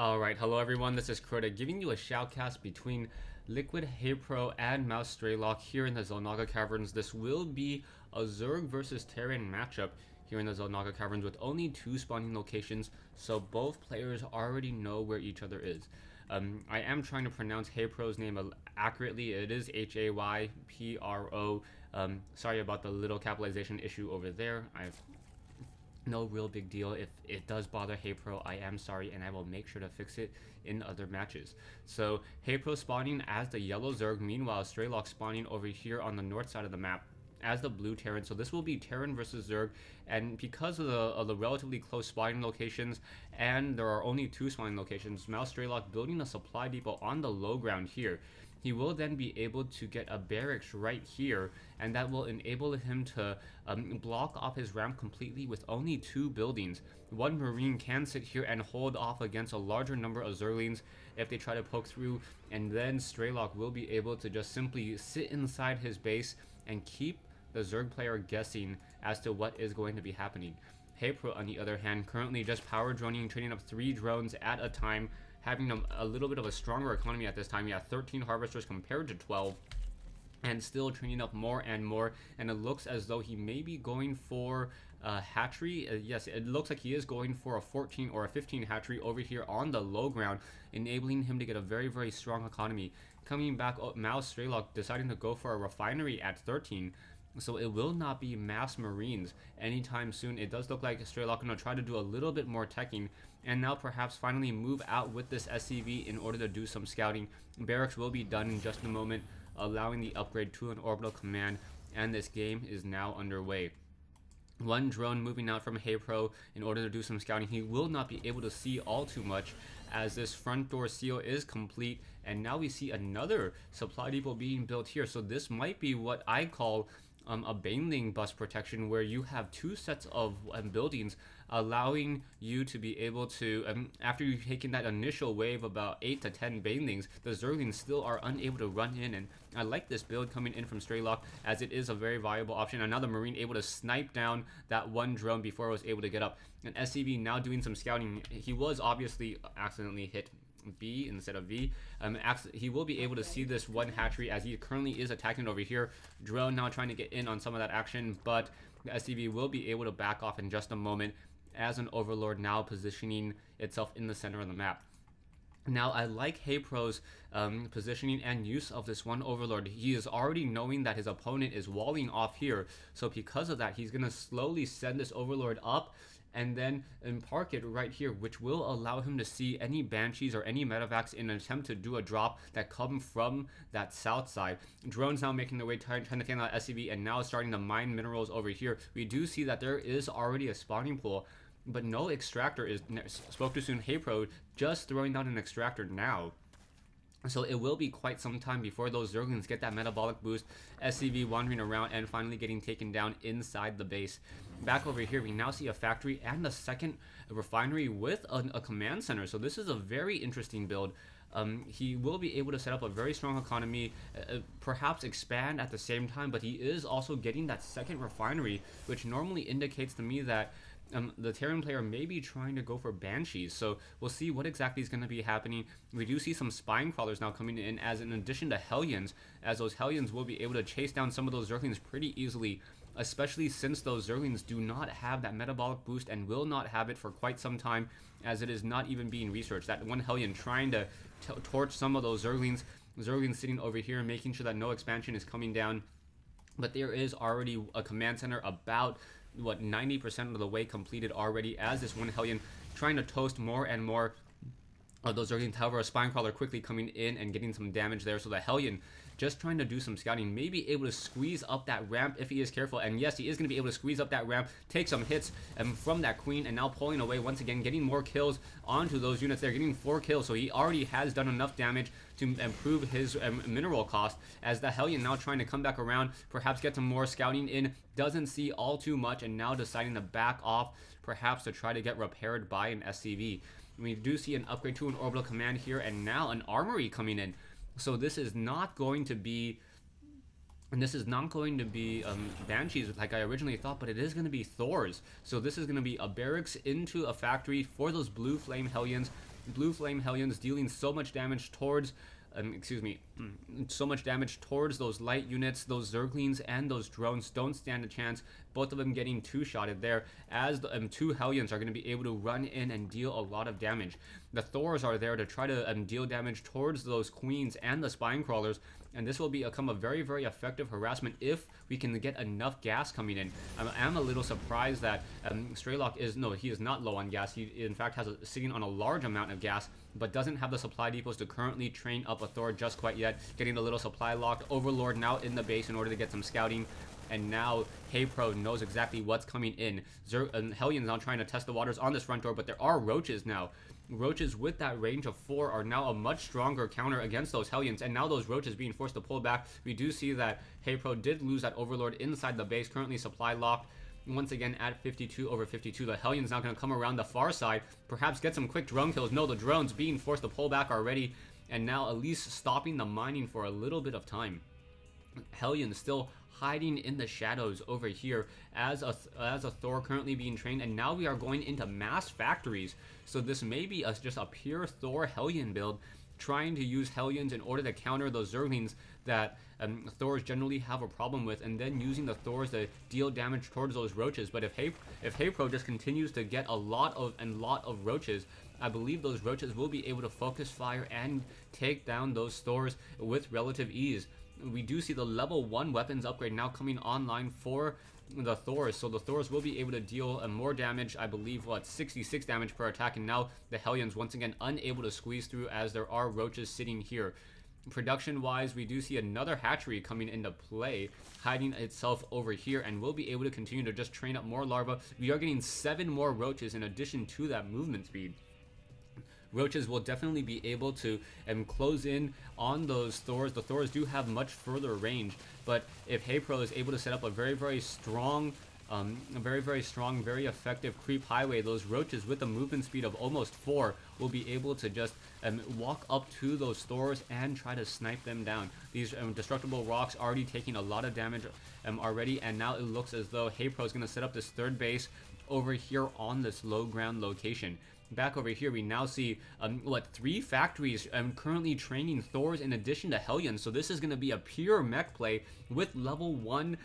Alright, hello everyone, this is Crota giving you a shoutcast between LiquidHayPro and MouzStrelok here in the Xel'Naga Caverns. This will be a Zerg versus Terran matchup here in the Xel'Naga Caverns with only 2 spawning locations, so both players already know where each other is. I am trying to pronounce HayPro's name accurately. It is Haypro. Sorry about the little capitalization issue over there. No real big deal. If it does bother HayPro, I am sorry, and I will make sure to fix it in other matches. So HayPro spawning as the yellow Zerg, meanwhile Strelok spawning over here on the north side of the map as the blue Terran. So this will be Terran versus Zerg, and because of the relatively close spawning locations, and there are only 2 spawning locations, MouzStrelok building a supply depot on the low ground here. He will then be able to get a barracks right here, and that will enable him to block off his ramp completely with only 2 buildings. 1 Marine can sit here and hold off against a larger number of Zerglings if they try to poke through, and then Strelok will be able to just simply sit inside his base and keep the Zerg player guessing as to what is going to be happening. HayPro, on the other hand, currently just power droning, training up 3 drones at a time, having a little bit of a stronger economy at this time. He has 13 harvesters compared to 12, and still training up more and more, and it looks as though he may be going for a hatchery. Yes, it looks like he is going for a 14 or a 15 hatchery over here on the low ground, enabling him to get a very strong economy. Coming back, MouzStrelok deciding to go for a refinery at 13, so it will not be mass Marines anytime soon. It does look like Strelok going to try to do a little bit more teching, and now perhaps finally move out with this SCV in order to do some scouting. Barracks will be done in just a moment, allowing the upgrade to an orbital command, and this game is now underway. 1 drone moving out from HayPro in order to do some scouting. He will not be able to see all too much as this front door seal is complete, and now we see another supply depot being built here. So this might be what I call a Baneling bus protection, where you have 2 sets of buildings, allowing you to be able to, after you've taken that initial wave, about 8 to 10 Banelings, the Zerglings still are unable to run in. And I like this build coming in from Strelok, as it is a very viable option. Another Marine able to snipe down that 1 drone before it was able to get up. And SCV now doing some scouting. He was obviously accidentally hit B instead of V. He will be able to see this 1 hatchery as he currently is attacking over here. Drone now trying to get in on some of that action, but the SCV will be able to back off in just a moment as an Overlord now positioning itself in the center of the map. Now, I like HayPro's positioning and use of this 1 Overlord. He is already knowing that his opponent is walling off here, so because of that, he's going to slowly send this Overlord up and then park it right here, which will allow him to see any Banshees or any Medevacs in an attempt to do a drop that come from that south side. Drones now making their way, trying to take out SCV, and now starting to mine minerals over here. We do see that there is already a spawning pool, but no extractor is spoke too soon. HayPro just throwing down an extractor now. So it will be quite some time before those Zerglings get that metabolic boost. SCV wandering around and finally getting taken down inside the base. Back over here, we now see a factory and a second refinery with a command center. So this is a very interesting build. He will be able to set up a very strong economy, perhaps expand at the same time, but he is also getting that second refinery, which normally indicates to me that the Terran player may be trying to go for Banshees, so we'll see what exactly is going to be happening. We do see some Spine Crawlers now coming in, as in addition to Hellions, as those Hellions will be able to chase down some of those Zerglings pretty easily, especially since those Zerglings do not have that metabolic boost and will not have it for quite some time, as it is not even being researched. That 1 Hellion trying to torch some of those Zerglings sitting over here, making sure that no expansion is coming down. But there is already a command center about, what, 90% of the way completed already, as this 1 Hellion trying to toast more and more of those Zerglings. However, a Spine Crawler quickly coming in and getting some damage there, so the Hellion just trying to do some scouting, may be able to squeeze up that ramp if he is careful. And yes, he is going to be able to squeeze up that ramp, take some hits from that Queen, and now pulling away once again, getting more kills onto those units. They're getting 4 kills, so he already has done enough damage to improve his mineral cost, as the Hellion now trying to come back around, perhaps get some more scouting in, doesn't see all too much, and now deciding to back off, perhaps to try to get repaired by an SCV. We do see an upgrade to an orbital command here, and now an armory coming in. So this is not going to be Banshees like I originally thought, but it is going to be Thors. So this is going to be a barracks into a factory for those blue flame Hellions, Blue Flame Hellions dealing so much damage towards so much damage towards those light units. Those Zerglings and those drones don't stand a chance. Both of them getting two-shotted there, as the two Hellions are going to be able to run in and deal a lot of damage. The Thors are there to try to deal damage towards those Queens and the Spine Crawlers, and this will become a very, very effective harassment if we can get enough gas coming in. I am a little surprised that Strelok he is not low on gas. He, in fact, has sitting on a large amount of gas, but doesn't have the supply depots to currently train up a Thor just quite yet. Getting a little supply locked. Overlord now in the base in order to get some scouting. And now HayPro knows exactly what's coming in. Hellions now trying to test the waters on this front door, but there are Roaches now. Roaches with that range of 4 are now a much stronger counter against those Hellions, and now those Roaches being forced to pull back. We do see that HayPro did lose that Overlord inside the base, currently supply locked. Once again at 52/52. The Hellions now going to come around the far side, perhaps get some quick drone kills. No, the drones being forced to pull back already, and now at least stopping the mining for a little bit of time. Hellions still hiding in the shadows over here as a Thor currently being trained, and now we are going into mass factories. So this may be just a pure Thor Hellion build, trying to use Hellions in order to counter those Zerglings that Thors generally have a problem with, and then using the Thors to deal damage towards those Roaches. But if HayPro just continues to get a lot of Roaches, I believe those Roaches will be able to focus fire and take down those Thors with relative ease. We do see the level 1 weapons upgrade now coming online for the Thors, so the Thors will be able to deal more damage. I believe 66 damage per attack, and now the Hellions once again unable to squeeze through as there are Roaches sitting here. Production wise, we do see another hatchery coming into play, hiding itself over here, and we'll be able to continue to just train up more larvae. We are getting 7 more Roaches in addition to that movement speed. Roaches will definitely be able to close in on those Thors. The Thors do have much further range, but if HayPro is able to set up a very, very strong, very effective creep highway, those Roaches with a movement speed of almost 4 will be able to just walk up to those Thors and try to snipe them down. These destructible rocks already taking a lot of damage already, and now it looks as though HayPro is going to set up this third base over here on this low ground location. Back over here, we now see 3 factories currently training Thors in addition to Hellions. So this is going to be a pure mech play with level 1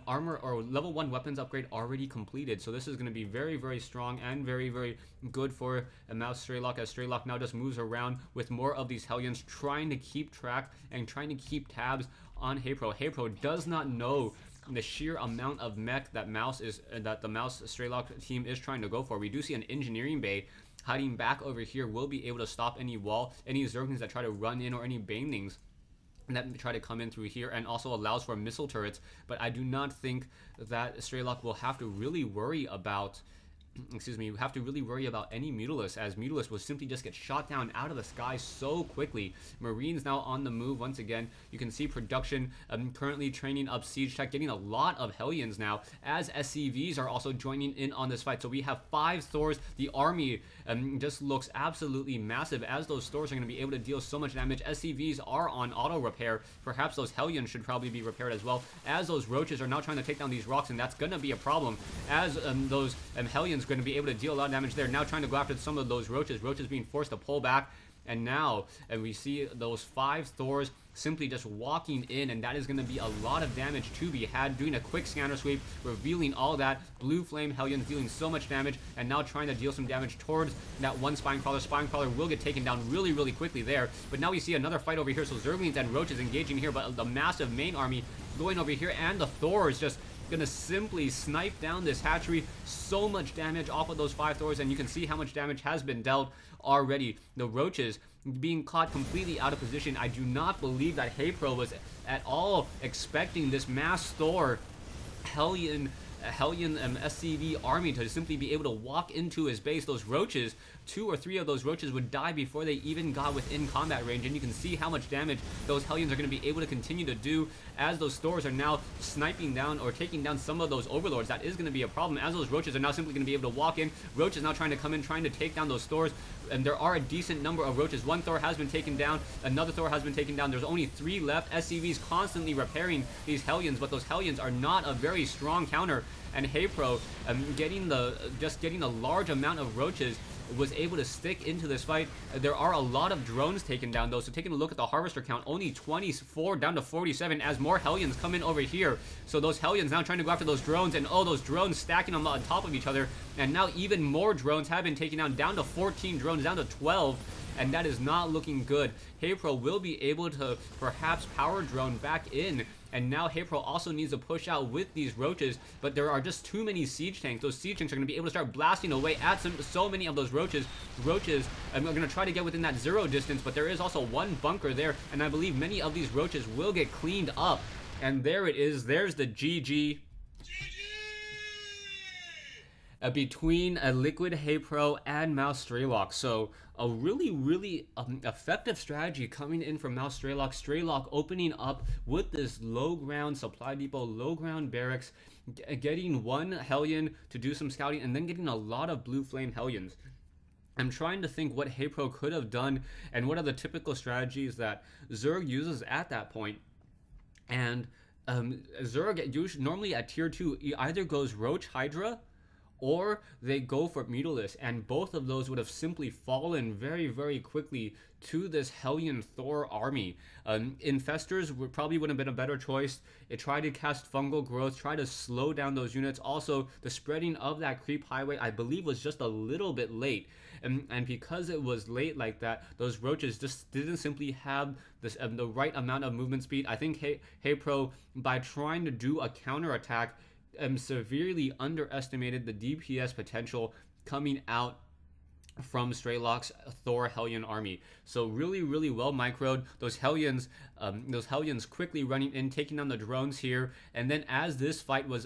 armor or level 1 weapons upgrade already completed. So this is going to be very, very strong and very, very good for MouzStrelok, as Strelok now just moves around with more of these Hellions, trying to keep track and trying to keep tabs on HayPro. HayPro does not know the sheer amount of mech that the MouzStrelok team is trying to go for. We do see an engineering bay hiding back over here, will be able to stop any Zerglings that try to run in, or any Banelings that try to come in through here, and also allows for missile turrets. But I do not think that Strelok will have to really worry about you have to really worry about any Mutalisk, as Mutalisk will simply just get shot down out of the sky so quickly. Marines now on the move once again. You can see production currently training up Siege Tech, getting a lot of Hellions now, as SCVs are also joining in on this fight. So we have 5 Thors. The army just looks absolutely massive, as those Thors are going to be able to deal so much damage. SCVs are on auto repair. Perhaps those Hellions should probably be repaired as well, as those Roaches are now trying to take down these rocks, and that's going to be a problem, as those Hellions going to be able to deal a lot of damage there. Now trying to go after some of those Roaches being forced to pull back, and now we see those 5 Thors simply just walking in, and that is going to be a lot of damage to be had. Doing a quick scanner sweep, revealing all that. Blue Flame Hellions dealing so much damage, and now trying to deal some damage towards that one Spine Crawler. Spine Crawler will get taken down really, really quickly there, but now we see another fight over here. So Zerglings and Roaches engaging here, but the massive main army going over here, and the Thors just gonna simply snipe down this hatchery. So much damage off of those 5 Thors, and you can see how much damage has been dealt already. The Roaches being caught completely out of position. I do not believe that HayPro was at all expecting this mass Thor Hellion SCV army to simply be able to walk into his base. Those Roaches, 2 or 3 of those Roaches would die before they even got within combat range, and you can see how much damage those Hellions are going to be able to continue to do, as those Thors are now sniping down or taking down some of those Overlords. That is going to be a problem, as those Roaches are now simply going to be able to walk in. Roaches now trying to come in, trying to take down those Thors, and there are a decent number of Roaches. 1 Thor has been taken down, another Thor has been taken down. There's only 3 left. SCVs constantly repairing these Hellions, but those Hellions are not a very strong counter, and HayPro getting a large amount of Roaches was able to stick into this fight. There are a lot of drones taken down though, so taking a look at the harvester count, only 24 down to 47 as more Hellions come in over here. So those Hellions now trying to go after those drones, and oh, those drones stacking on top of each other, and now even more drones have been taken down to 14 drones, down to 12. And that is not looking good. HayPro will be able to perhaps power drone back in, and now HayPro also needs to push out with these roaches, but there are just too many siege tanks. Those siege tanks are going to be able to start blasting away at so many of those roaches. Roaches are going to try to get within that 0 distance, but there is also one bunker there, and I believe many of these roaches will get cleaned up. And there it is. There's the GG. Between LiquidHayPro and MouzStrelok. So a really effective strategy coming in from MouzStrelok. Strelok opening up with this low ground supply depot, low ground barracks, getting one Hellion to do some scouting, and then getting a lot of blue flame Hellions. I'm trying to think what HayPro could have done and what are the typical strategies that Zerg uses at that point. And Zerg usually normally at tier 2 either goes Roach Hydra or they go for Mutalisk, and both of those would have simply fallen very quickly to this Hellion Thor army. Infestors probably would have been a better choice. It tried to cast fungal growth, try to slow down those units. Also, the spreading of that creep highway, I believe, was just a little bit late. And because it was late like that, those roaches just didn't simply have this the right amount of movement speed. I think HayPro, by trying to do a counterattack, severely underestimated the DPS potential coming out from Strelok's Thor Hellion army. So really well microed. Those Hellions quickly running in, taking down the drones here, and then as this fight was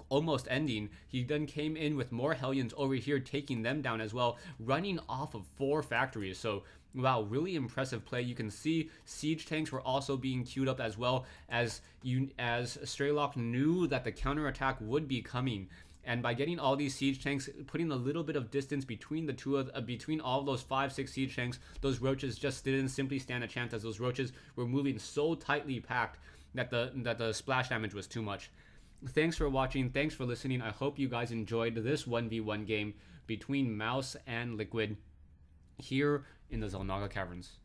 almost ending, he then came in with more Hellions over here, taking them down as well, running off of 4 factories. So wow, really impressive play. You can see siege tanks were also being queued up as well, as Strelok knew that the counterattack would be coming. And by getting all these siege tanks, putting a little bit of distance between the between all of those 5-6 siege tanks, those roaches just didn't simply stand a chance, as those roaches were moving so tightly packed that the splash damage was too much. Thanks for watching. Thanks for listening. I hope you guys enjoyed this 1v1 game between Mouz and Liquid here in the Xel'Naga Caverns.